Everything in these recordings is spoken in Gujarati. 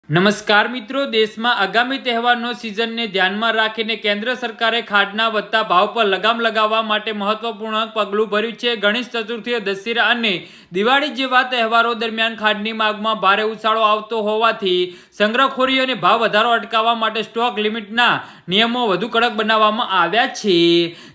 નમસ્કાર મિત્રો, દેશમાં આગામી તહેવારનો સિઝનને ધ્યાનમાં રાખીને કેન્દ્ર સરકારે ખાંડના વધતા ભાવ પર લગામ લગાવવા માટે મહત્વપૂર્ણ પગલું ભર્યું છે। ગણેશ ચતુર્થી, દશેરા અને દિવાળી જેવા તહેવારો દરમિયાન ખાંડની માંગમાં ભારે ઉછાળો આવતો હોવાથી સંગ્રહખોરી અને ભાવ વધારો અટકાવવા માટે સ્ટોક લિમિટના નિયમો વધુ કડક બનાવવામાં આવ્યા છે।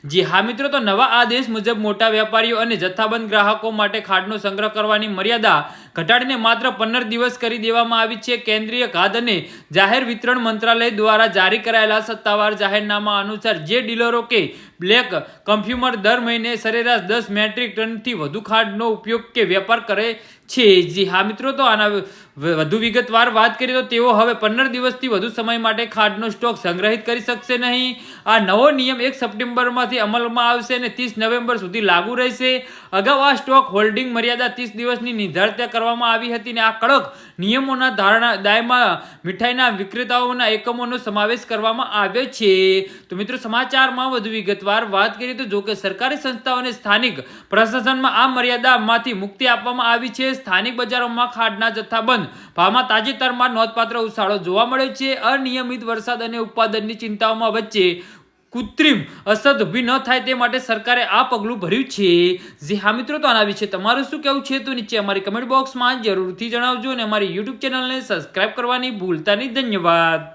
જી હા મિત્રો, તો નવા આદેશ મુજબ મોટા વેપારીઓ અને જથ્થાબંધ ગ્રાહકો માટે ખાંડનો સંગ્રહ કરવાની મર્યાદા ઘટાડીને માત્ર 15 દિવસ કરી દેવામાં આવી છે। કેન્દ્રીય ખાદ્ય અને જાહેર વિતરણ મંત્રાલય દ્વારા જારી કરાયેલા સત્તાવાર જાહેરનામા અનુસાર જે ડીલરો કે બ્લેક કન્ઝ્યુમર દર મહિને સરેરાશ 10 મેટ્રિક ટનથી વધુ ખાંડનો ઉપયોગ કે વેપાર કરે છે। જી હા મિત્રો, તો આના વધુ વિગતવાર વાત કરીએ તો તેઓ હવે 15 દિવસથી વધુ સમય માટે ખાંડનો સ્ટોક સંગ્રહિત કરી શકશે નહીં। આ નવો નિયમ 1 સપ્ટેમ્બરમાંથી અમલમાં આવશે અને 30 નવેમ્બર સુધી લાગુ રહેશે। અગાઉ આ સ્ટોક હોલ્ડિંગ મર્યાદા 30 દિવસની નિર્ધારિત કરવામાં આવી હતી અને આ કડક નિયમોના દાયમાં મીઠાઈના વિક્રેતાઓના એકમોનો સમાવેશ કરવામાં આવ્યો છે। તો મિત્રો, સમાચારમાં વધુ વિગતવાર વાત કરીએ તો જોકે સરકારી સંસ્થાઓ અને સ્થાનિક પ્રશાસનમાં આ મર્યાદામાંથી મુક્તિ આપવામાં આવી છે। સ્થાનિક બજારોમાં ખાંડના જથ્થાબંધ ભાવમાં તાજેતરમાં નોંધપાત્ર ઉછાળો જોવા મળ્યો છે। અનિયમિત વરસાદ અને ઉત્પાદનની ચિંતાઓમાં વચ્ચે કૃત્રિમ અસર ઊભી ન થાય તે માટે સરકારે આ પગલું ભર્યું છે। જી હા મિત્રો, તો આના વિશે તમારું શું કહેવું છે તો નીચે અમારી કમેન્ટ બોક્સમાં જરૂરથી જણાવજો અને અમારી યુટ્યુબ ચેનલને સબસ્ક્રાઇબ કરવાની ભૂલતા નહીં। ધન્યવાદ।